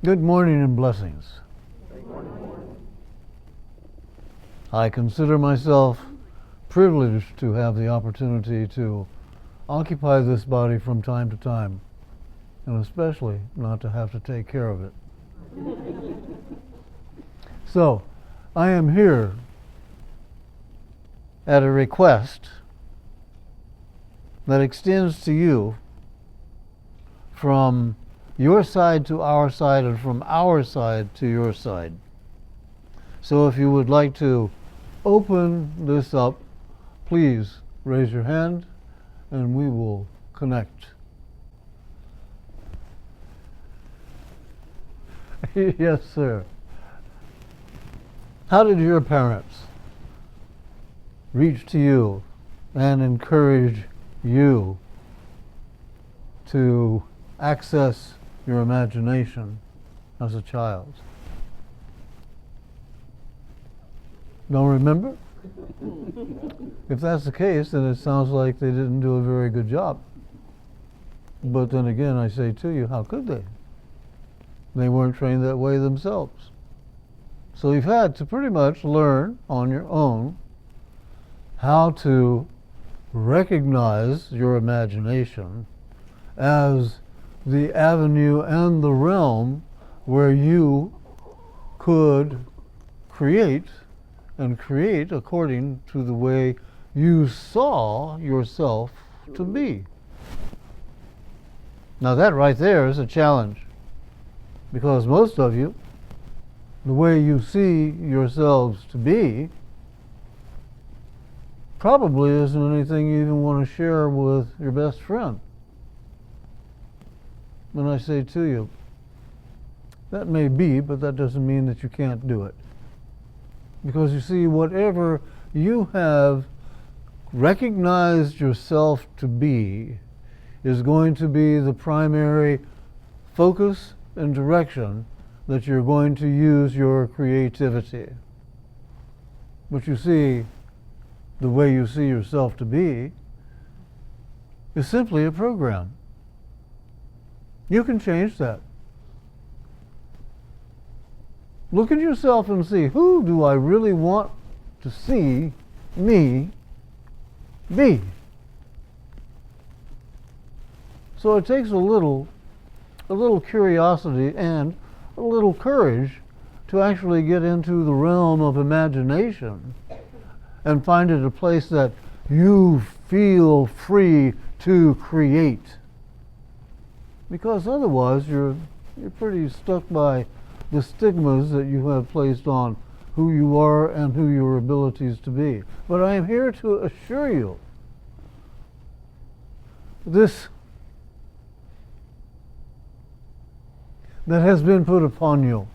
Good morning and blessings. I consider myself privileged to have the opportunity to occupy this body from time to time, and especially not to have to take care of it. So, I am here at a request that extends to you from your side to our side and from our side to your side. So if you would like to open this up, please raise your hand and we will connect. Yes, sir. How did your parents reach to you and encourage you to access your imagination as a child? Don't remember? If that's the case, then it sounds like they didn't do a very good job. But then again, I say to you, how could they? They weren't trained that way themselves. So you've had to pretty much learn on your own how to recognize your imagination as the avenue and the realm where you could create and create according to the way you saw yourself to be. Now that right there is a challenge, because most of you, the way you see yourselves to be probably isn't anything you even want to share with your best friend. And I say to you, that may be, but that doesn't mean that you can't do it. Because you see, whatever you have recognized yourself to be is going to be the primary focus and direction that you're going to use your creativity. But you see, the way you see yourself to be is simply a program. You can change that. Look at yourself and see, who do I really want to see me be? So it takes a little curiosity and a little courage to actually get into the realm of imagination and find it a place that you feel free to create. Because otherwise you're pretty stuck by the stigmas that you have placed on who you are and who your abilities to be. But I am here to assure you, this that has been put upon you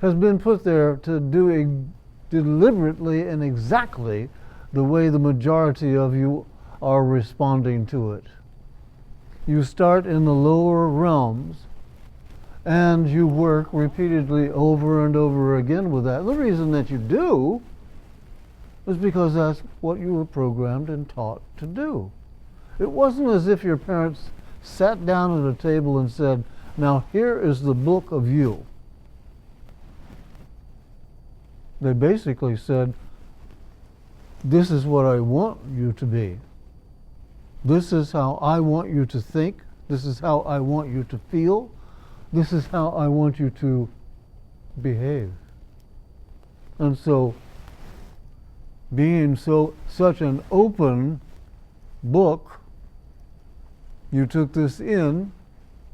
has been put there to do deliberately and exactly the way the majority of you are responding to it. You start in the lower realms and you work repeatedly over and over again with that. The reason that you do is because that's what you were programmed and taught to do. It wasn't as if your parents sat down at a table and said, now here is the book of you. They basically said, this is what I want you to be. This is how I want you to think. This is how I want you to feel. This is how I want you to behave. And so, being such an open book, you took this in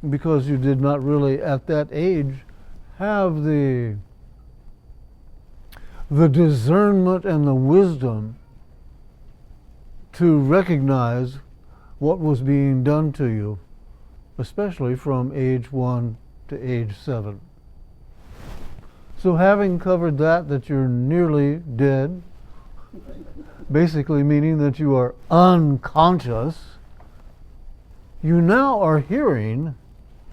because you did not really at that age have the discernment and the wisdom to recognize what was being done to you, especially from age 1 to age 7. So having covered that you're nearly dead, basically meaning that you are unconscious, you now are hearing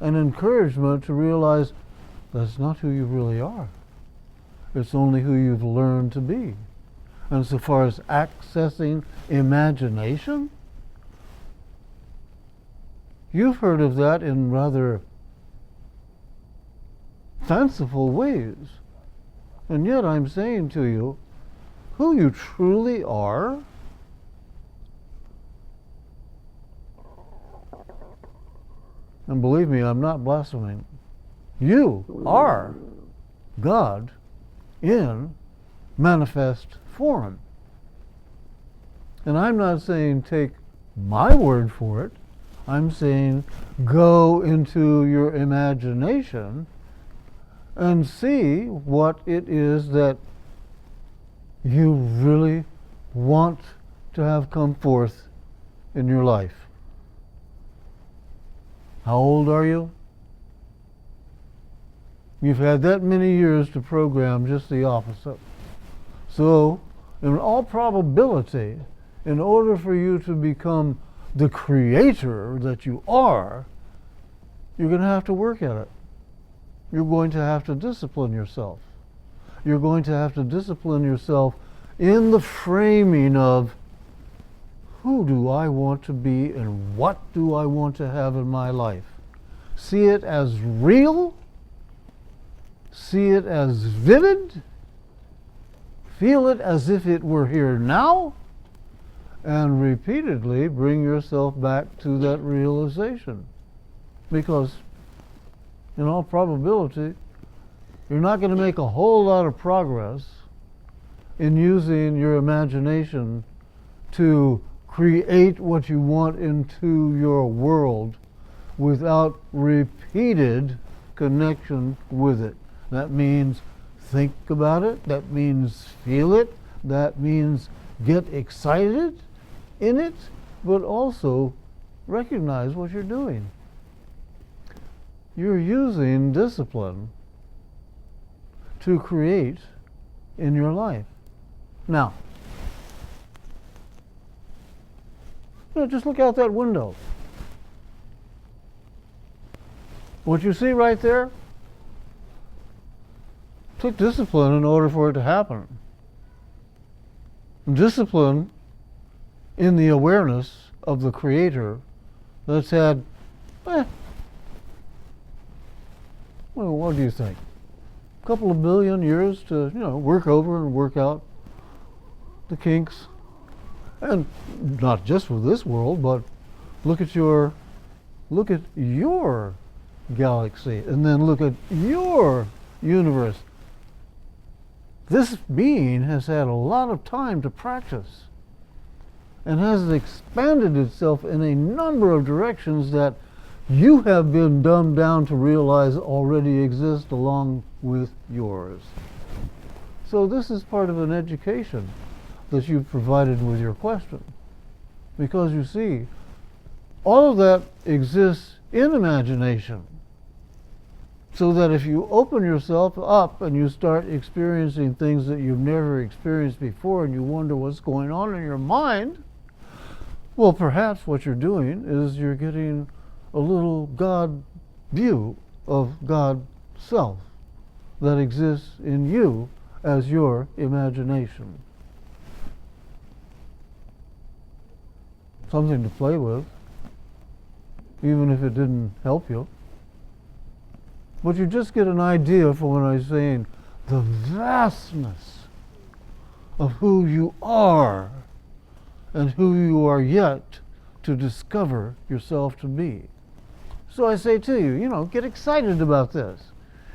an encouragement to realize that's not who you really are. It's only who you've learned to be. And so far as accessing imagination, you've heard of that in rather fanciful ways. And yet I'm saying to you, who you truly are, and believe me, I'm not blaspheming, you are God in manifest form. And I'm not saying take my word for it. I'm saying go into your imagination and see what it is that you really want to have come forth in your life. How old are you? You've had that many years to program just the opposite. So, in all probability, in order for you to become the creator that you are, you're going to have to work at it. You're going to have to discipline yourself. You're going to have to discipline yourself in the framing of who do I want to be and what do I want to have in my life. See it as real. See it as vivid. Feel it as if it were here now. And repeatedly bring yourself back to that realization. Because in all probability, you're not going to make a whole lot of progress in using your imagination to create what you want into your world without repeated connection with it. That means think about it. That means feel it. That means get excited in it, but also recognize what you're doing. You're using discipline to create in your life. Now, just look out that window. What you see right there took discipline in order for it to happen. Discipline in the awareness of the Creator that's had, well, what do you think? A couple of billion years to, work over and work out the kinks. And not just for this world, but look at your galaxy, and then look at your universe. This being has had a lot of time to practice and has expanded itself in a number of directions that you have been dumbed down to realize already exist along with yours. So this is part of an education that you've provided with your question. Because you see, all of that exists in imagination. So that if you open yourself up and you start experiencing things that you've never experienced before and you wonder what's going on in your mind, well, perhaps what you're doing is you're getting a little God view of God self that exists in you as your imagination. Something to play with, even if it didn't help you. But you just get an idea for when I'm saying the vastness of who you are and who you are yet to discover yourself to be. So I say to you, get excited about this.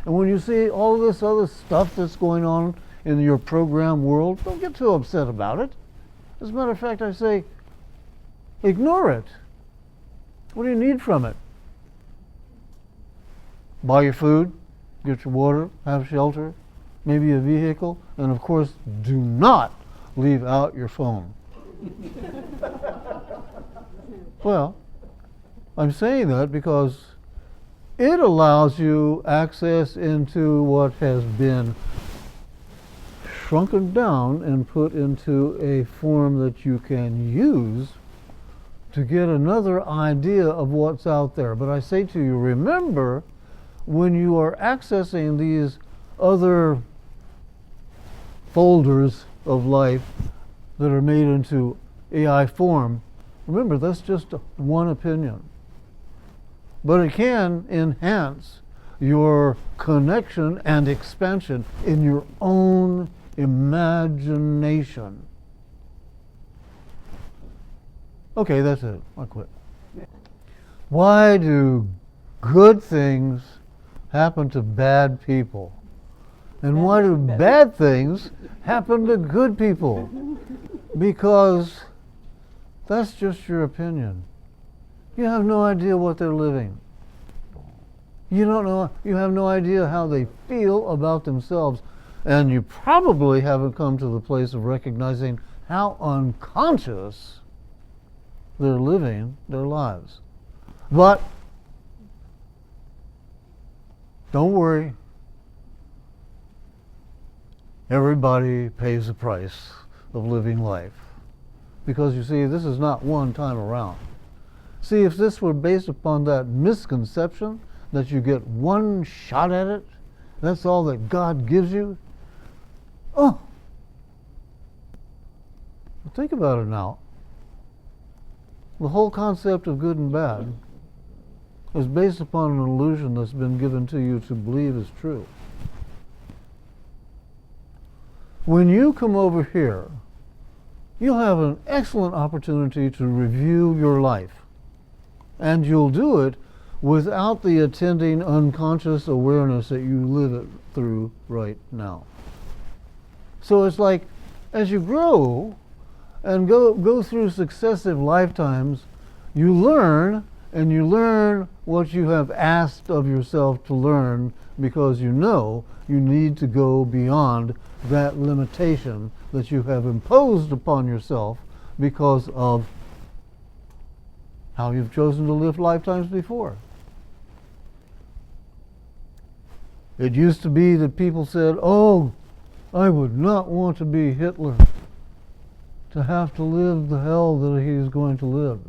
And when you see all this other stuff that's going on in your program world, don't get too upset about it. As a matter of fact, I say, ignore it. What do you need from it? Buy your food, get your water, have shelter, maybe a vehicle, and of course, do not leave out your phone. Well, I'm saying that because it allows you access into what has been shrunken down and put into a form that you can use to get another idea of what's out there. But I say to you, remember, when you are accessing these other folders of life that are made into AI form, remember, that's just one opinion. But it can enhance your connection and expansion in your own imagination. Okay, that's it. I'll quit. Why do good things happen to bad people? And why do bad things happen to good people? Because that's just your opinion. You have no idea what they're living. You don't know, you have no idea how they feel about themselves. And you probably haven't come to the place of recognizing how unconscious they're living their lives. But don't worry. Everybody pays the price of living life. Because you see, this is not one time around. See, if this were based upon that misconception that you get one shot at it, that's all that God gives you. Oh, well, think about it now. The whole concept of good and bad is based upon an illusion that's been given to you to believe is true. When you come over here, you'll have an excellent opportunity to review your life. And you'll do it without the attending unconscious awareness that you live it through right now. So it's like, as you grow and go through successive lifetimes, you learn, and you learn what you have asked of yourself to learn, because you know you need to go beyond that limitation that you have imposed upon yourself because of how you've chosen to live lifetimes before. It used to be that people said, oh, I would not want to be Hitler, to have to live the hell that he's going to live.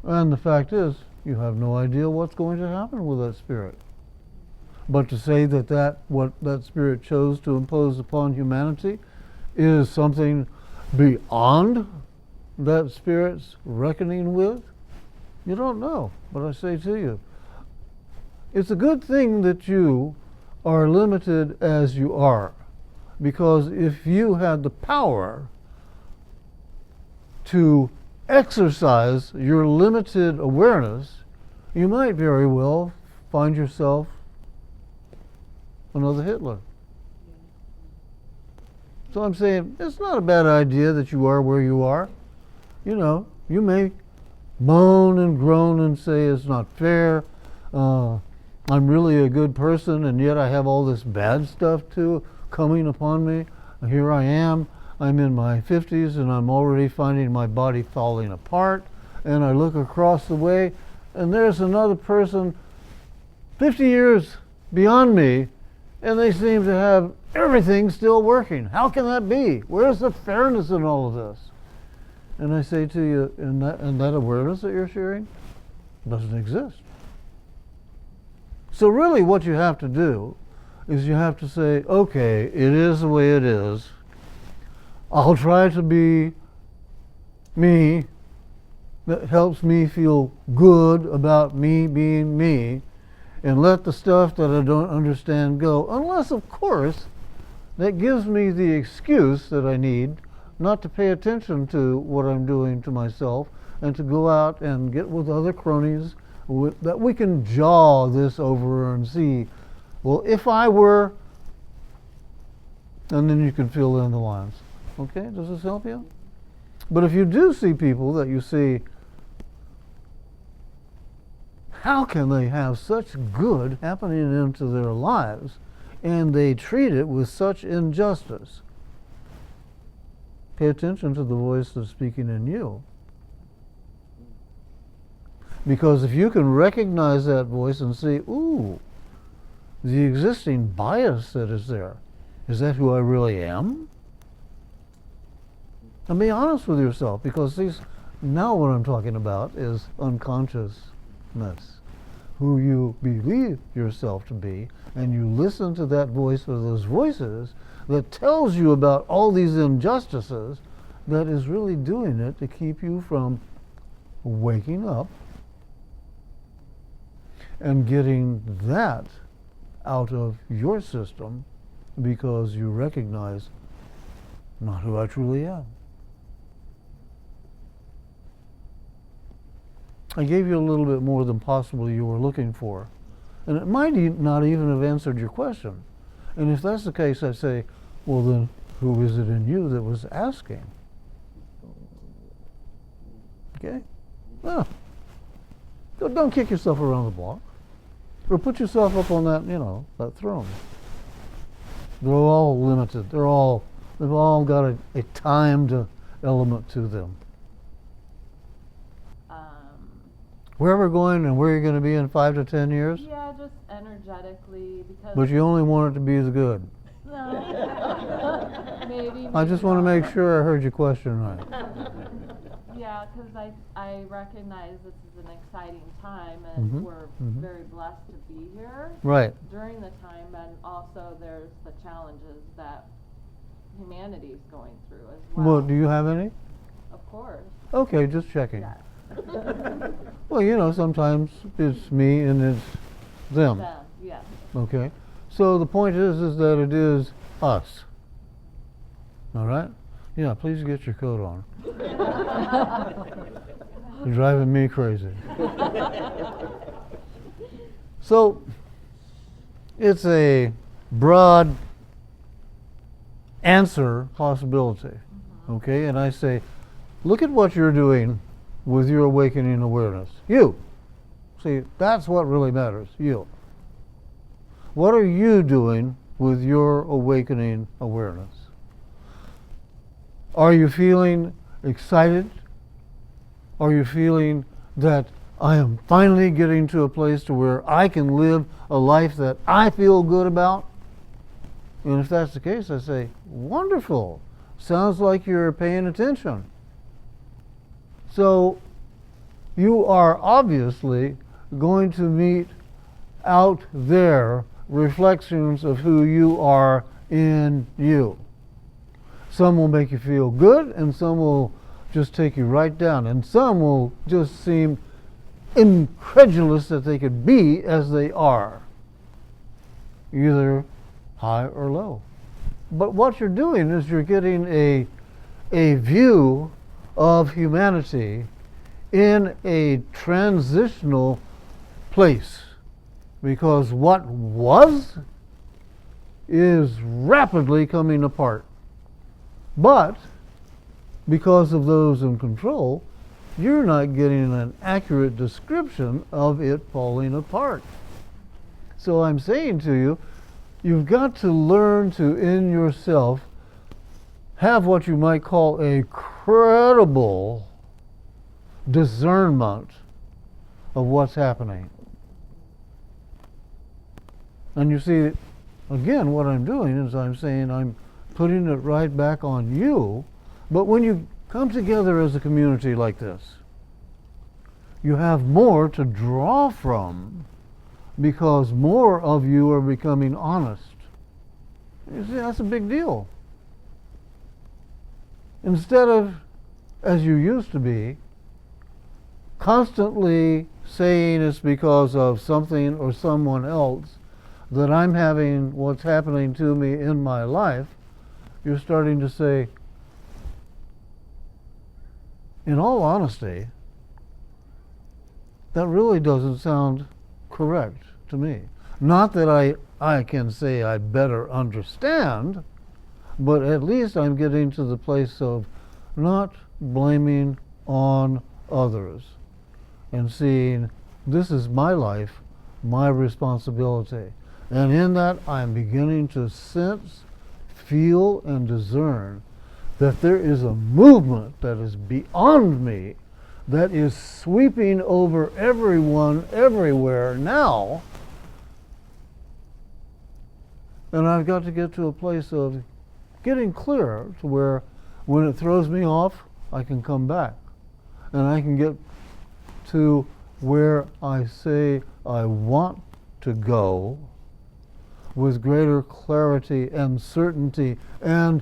And the fact is, you have no idea what's going to happen with that spirit. But to say that what that spirit chose to impose upon humanity is something beyond that spirit's reckoning with, you don't know. But I say to you, it's a good thing that you are limited as you are, because if you had the power to exercise your limited awareness, you might very well find yourself another Hitler. So I'm saying it's not a bad idea that you are where you are. You know, you may moan and groan and say it's not fair. I'm really a good person, and yet I have all this bad stuff too coming upon me. Here I am. I'm in my 50s, and I'm already finding my body falling apart. And I look across the way, and there's another person 50 years beyond me, and they seem to have everything still working. How can that be? Where's the fairness in all of this? And I say to you, and that awareness that you're sharing doesn't exist. So really what you have to do is you have to say, okay, it is the way it is. I'll try to be me. That helps me feel good about me being me, and let the stuff that I don't understand go, unless, of course, that gives me the excuse that I need not to pay attention to what I'm doing to myself, and to go out and get with other cronies that we can jaw this over and see, well, if I were, and then you can fill in the lines. Okay, does this help you? But if you do see people that you see, how can they have such good happening into their lives and they treat it with such injustice? Pay attention to the voice that's speaking in you. Because if you can recognize that voice and see, ooh, the existing bias that is there, is that who I really am? And be honest with yourself, because now what I'm talking about is unconsciousness, who you believe yourself to be, and you listen to that voice or those voices that tells you about all these injustices, that is really doing it to keep you from waking up and getting that out of your system because you recognize not who I truly am. I gave you a little bit more than possibly you were looking for. And it might not even have answered your question. And if that's the case, I say, well then, who is it in you that was asking? Okay? Well, don't kick yourself around the block. Or put yourself up on that, that throne. They're all limited. They've all got a timed element to them. Where we're going and where you're going to be in 5 to 10 years? Yeah, just energetically, because... But you only want it to be the good. No. maybe I just want to make sure I heard your question right. Yeah, because I recognize this is an exciting time, and we're very blessed to be here during the time, and also there's the challenges that humanity is going through as well. Well, do you have any? Of course. Okay, just checking. Yeah. Well, sometimes it's me and it's them. Them, yes. Okay. So the point is that it is us. All right? Yeah, please get your coat on. You're driving me crazy. So it's a broad answer possibility. Okay? And I say, look at what you're doing with your awakening awareness. You. See, that's what really matters. You. What are you doing with your awakening awareness? Are you feeling excited? Are you feeling that I am finally getting to a place to where I can live a life that I feel good about? And if that's the case, I say, wonderful. Sounds like you're paying attention. So you are obviously going to meet out there reflections of who you are in you. Some will make you feel good, and some will just take you right down, and some will just seem incredulous that they could be as they are, either high or low. But what you're doing is you're getting a view of humanity in a transitional place, because what was is rapidly coming apart. But because of those in control, you're not getting an accurate description of it falling apart. So I'm saying to you, you've got to learn to, in yourself, have what you might call a credible discernment of what's happening. And you see, again, what I'm doing is I'm saying I'm putting it right back on you. But when you come together as a community like this, you have more to draw from, because more of you are becoming honest. You see, that's a big deal. Instead of, as you used to be, constantly saying it's because of something or someone else that I'm having what's happening to me in my life, you're starting to say, in all honesty, that really doesn't sound correct to me. Not that I can say I better understand, but at least I'm getting to the place of not blaming on others and seeing this is my life, my responsibility. And in that, I'm beginning to sense, feel, and discern that there is a movement that is beyond me, that is sweeping over everyone, everywhere now. And I've got to get to a place of getting clearer to where when it throws me off, I can come back. And I can get to where I say I want to go with greater clarity and certainty and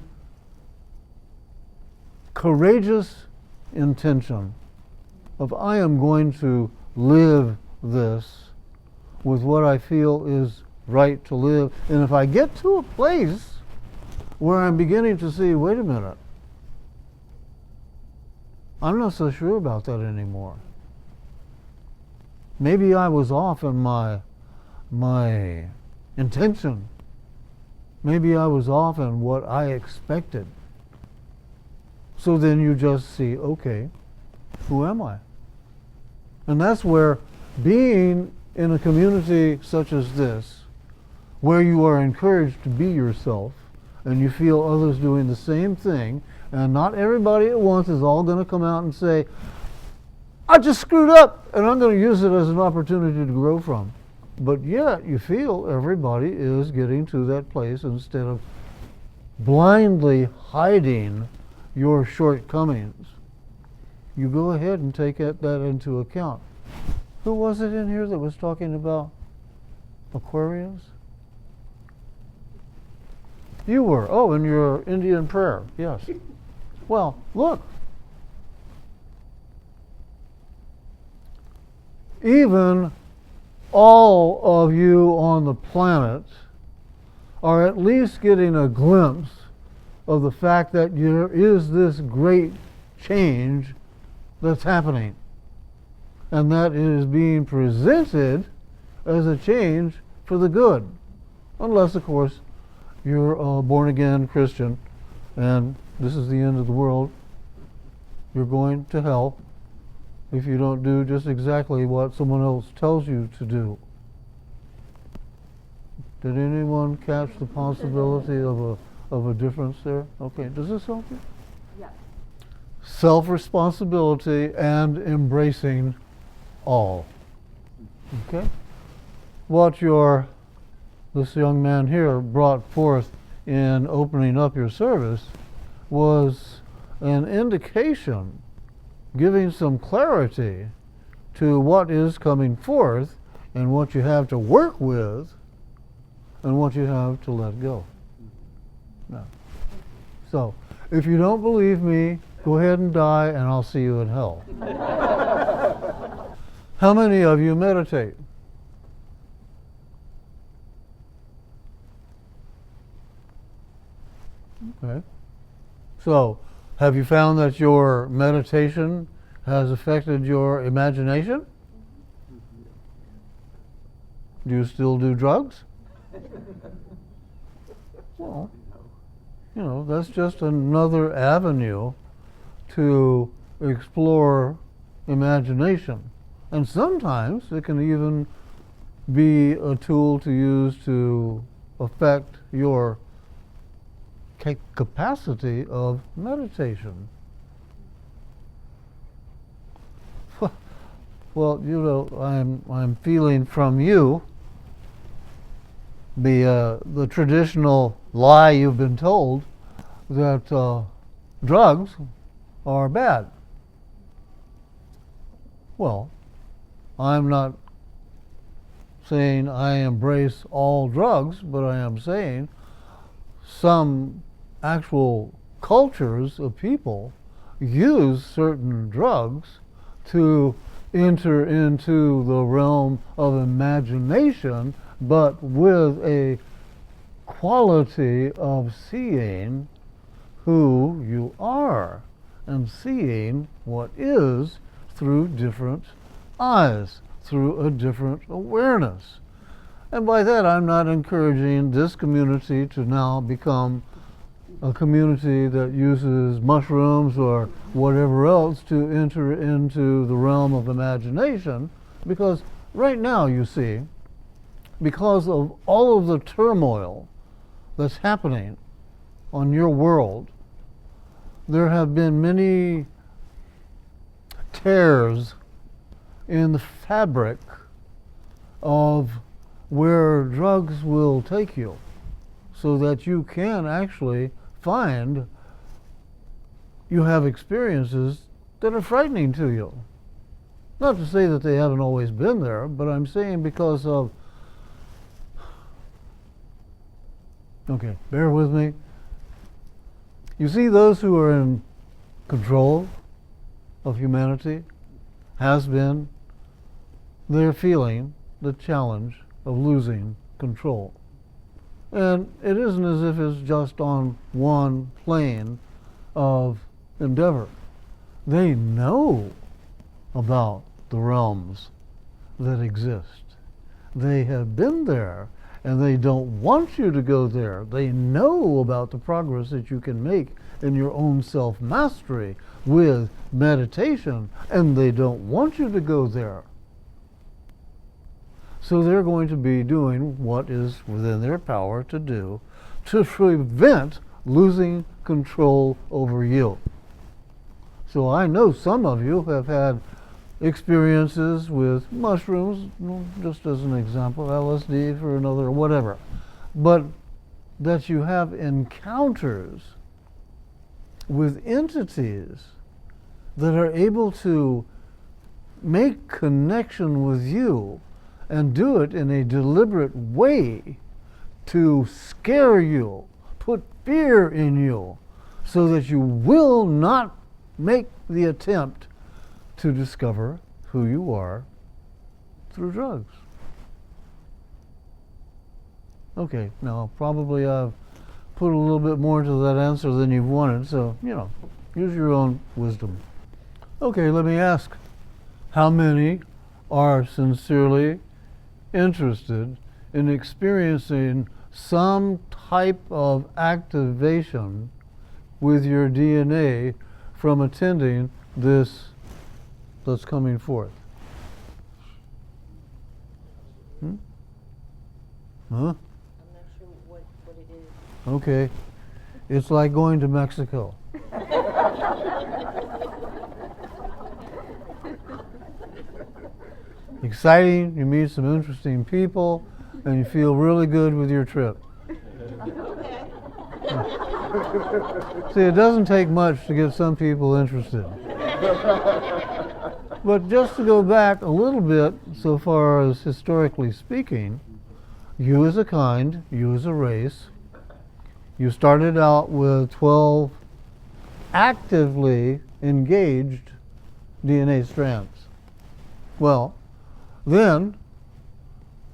courageous intention of I am going to live this with what I feel is right to live. And if I get to a place where I'm beginning to see, wait a minute, I'm not so sure about that anymore. Maybe I was off in my intention. Maybe I was off in what I expected. So then you just see, okay, who am I? And that's where being in a community such as this, where you are encouraged to be yourself, and you feel others doing the same thing, and not everybody at once is all going to come out and say, I just screwed up, and I'm going to use it as an opportunity to grow from. But yet, you feel everybody is getting to that place instead of blindly hiding your shortcomings. You go ahead and take that into account. Who was it in here that was talking about Aquarius? You were. Oh, in your Indian prayer. Yes. Well, look. Even all of you on the planet are at least getting a glimpse of the fact that there is this great change that's happening. And that is being presented as a change for the good. Unless, of course, you're a born-again Christian and this is the end of the world. You're going to hell if you don't do just exactly what someone else tells you to do. Did anyone catch the possibility of a difference there? Okay, does this help you? Yes. Self-responsibility and embracing all. Okay? What this young man here brought forth in opening up your service was an indication, giving some clarity to what is coming forth and what you have to work with and what you have to let go. Now, so, if you don't believe me, go ahead and die and I'll see you in hell. How many of you meditate? Okay. So, have you found that your meditation has affected your imagination? Do you still do drugs? Well, that's just another avenue to explore imagination. And sometimes it can even be a tool to use to affect your capacity of meditation. Well, I'm feeling from you the traditional lie you've been told that drugs are bad. Well, I'm not saying I embrace all drugs, but I am saying some actual cultures of people use certain drugs to enter into the realm of imagination, but with a quality of seeing who you are and seeing what is through different eyes, through a different awareness. And by that, I'm not encouraging this community to now become a community that uses mushrooms or whatever else to enter into the realm of imagination, because right now, you see, because of all of the turmoil that's happening on your world, there have been many tears in the fabric of where drugs will take you, so that you can actually find you have experiences that are frightening to you. Not to say that they haven't always been there, but I'm saying because of, okay, bear with me. You see, those who are in control of humanity, has been, they're feeling the challenge of losing control. And it isn't as if it's just on one plane of endeavor. They know about the realms that exist. They have been there, and they don't want you to go there. They know about the progress that you can make in your own self-mastery with meditation, and they don't want you to go there. So they're going to be doing what is within their power to do to prevent losing control over you. So I know some of you have had experiences with mushrooms, just as an example, LSD for another, whatever, but that you have encounters with entities that are able to make connection with you and do it in a deliberate way to scare you, put fear in you, so that you will not make the attempt to discover who you are through drugs. Okay, now probably I've put a little bit more into that answer than you've wanted, so, use your own wisdom. Okay, let me ask, how many are sincerely interested in experiencing some type of activation with your DNA from attending this that's coming forth? Huh? I'm not sure what it is. Okay. It's like going to Mexico. Exciting, you meet some interesting people, and you feel really good with your trip. See, it doesn't take much to get some people interested. But just to go back a little bit, so far as historically speaking, you as a kind, you as a race, you started out with 12 actively engaged DNA strands. Well, then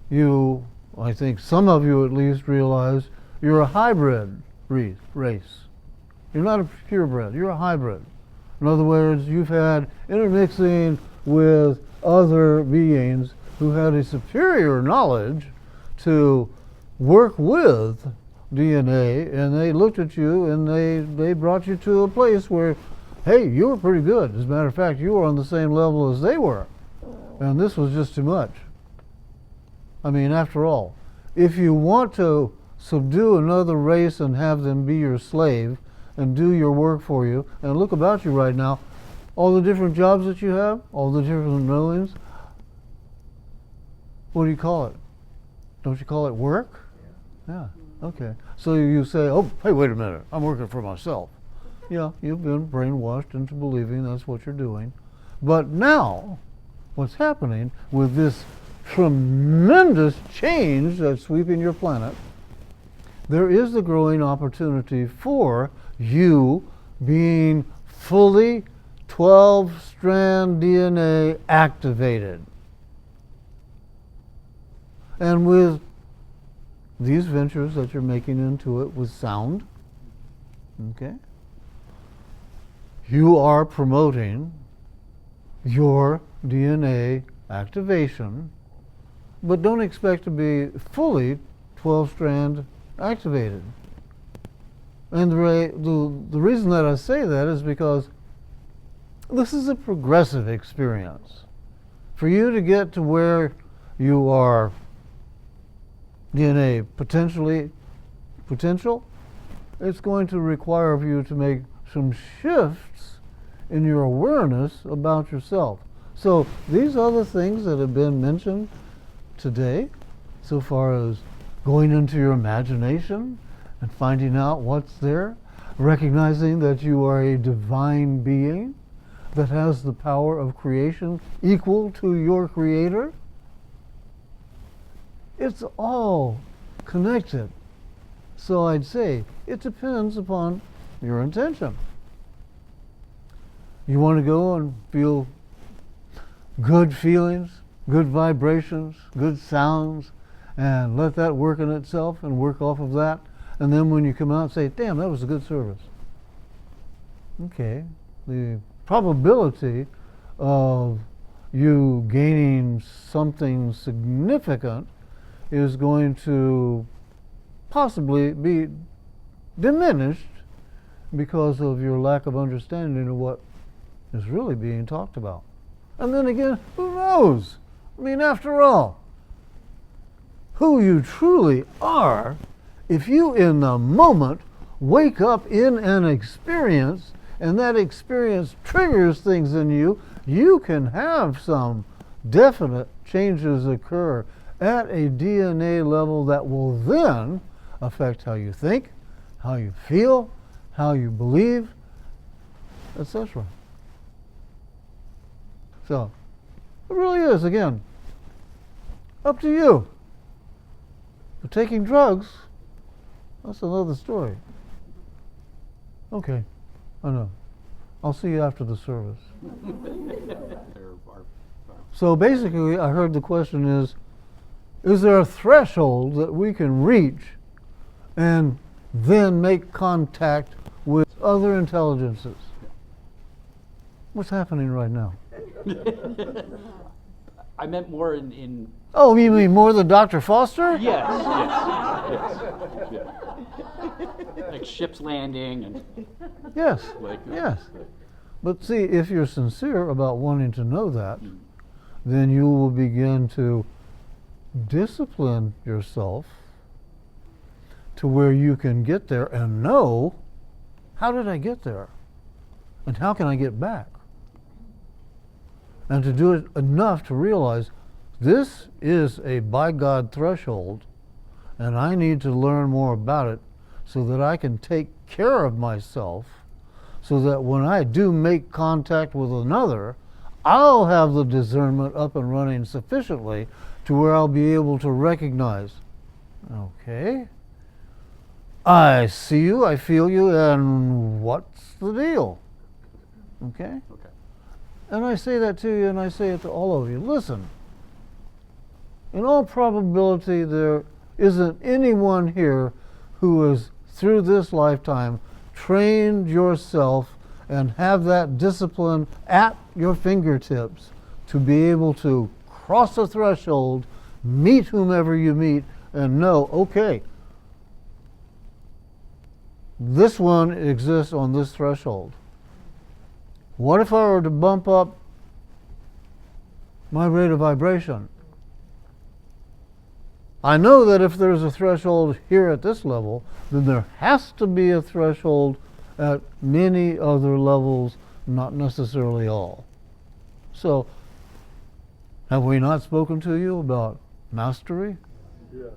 you, I think some of you at least realize you're a hybrid race. You're not a purebred, you're a hybrid. In other words, you've had intermixing with other beings who had a superior knowledge to work with DNA, and they looked at you and they brought you to a place where, hey, you were pretty good. As a matter of fact, you were on the same level as they were. And this was just too much. I mean, after all, if you want to subdue another race and have them be your slave and do your work for you, and look about you right now, all the different jobs that you have, all the different knowings, what do you call it? Don't you call it work? Yeah, okay. So you say, oh, hey, wait a minute, I'm working for myself. Yeah, you've been brainwashed into believing that's what you're doing. But now, what's happening with this tremendous change that's sweeping your planet, there is the growing opportunity for you being fully 12-strand DNA activated. And with these ventures that you're making into it with sound, okay, you are promoting your DNA activation, but don't expect to be fully 12-strand activated. And the reason that I say that is because this is a progressive experience. For you to get to where you are DNA potential, it's going to require of you to make some shifts in your awareness about yourself. So these other things that have been mentioned today, so far as going into your imagination and finding out what's there, recognizing that you are a divine being that has the power of creation equal to your creator, it's all connected. So I'd say it depends upon your intention. You want to go and feel good feelings good vibrations, good sounds, and let that work in itself and work off of that. And then when you come out, say, damn, that was a good service. Okay. The probability of you gaining something significant is going to possibly be diminished because of your lack of understanding of what is really being talked about. And then again, who knows? I mean, after all, who you truly are, if you in the moment wake up in an experience and that experience triggers things in you, you can have some definite changes occur at a DNA level that will then affect how you think, how you feel, how you believe, etc. So, it really is, again, up to you. But taking drugs, that's another story. Okay, I know. I'll see you after the service. So basically, I heard the question is there a threshold that we can reach and then make contact with other intelligences? What's happening right now? I meant more in Oh, you mean more than Dr. Foster? yes. Like ships landing and Yes, like yes. But see, if you're sincere about wanting to know that, then you will begin to discipline yourself to where you can get there and know, how did I get there? And how can I get back? And to do it enough to realize this is a by God threshold and I need to learn more about it so that I can take care of myself, so that when I do make contact with another, I'll have the discernment up and running sufficiently to where I'll be able to recognize, okay, I see you, I feel you, and what's the deal? Okay? okay. And I say that to you, and I say it to all of you. Listen, in all probability, there isn't anyone here who has, through this lifetime, trained yourself and have that discipline at your fingertips to be able to cross a threshold, meet whomever you meet, and know, okay, this one exists on this threshold. What if I were to bump up my rate of vibration? I know that if there's a threshold here at this level, then there has to be a threshold at many other levels, not necessarily all. So, have we not spoken to you about mastery? Yeah.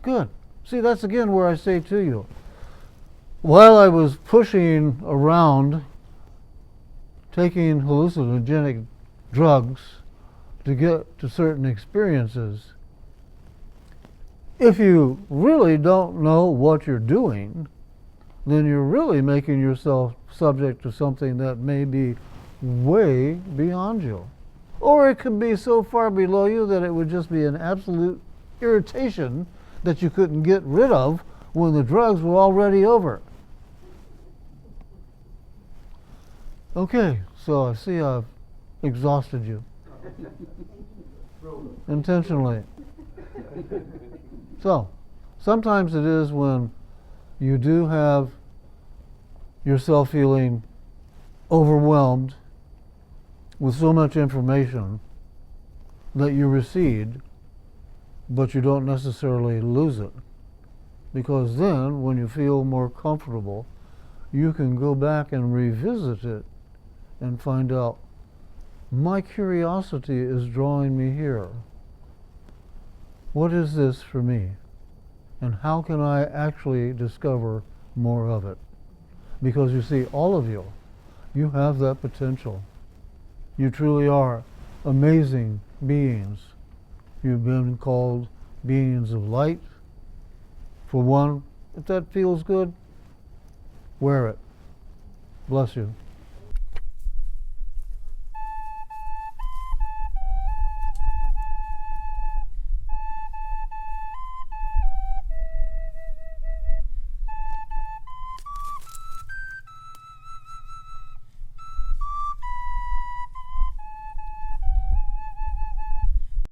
Good. See, that's again where I say to you, while I was pushing around taking hallucinogenic drugs to get to certain experiences, if you really don't know what you're doing, then you're really making yourself subject to something that may be way beyond you. Or it could be so far below you that it would just be an absolute irritation that you couldn't get rid of when the drugs were already over. Okay, so I see I've exhausted you. Intentionally. So, sometimes it is when you do have yourself feeling overwhelmed with so much information that you recede, but you don't necessarily lose it. Because then, when you feel more comfortable, you can go back and revisit it and find out, my curiosity is drawing me here. What is this for me? And how can I actually discover more of it? Because you see, all of you have that potential. You truly are amazing beings. You've been called beings of light. For one, if that feels good, wear it. Bless you.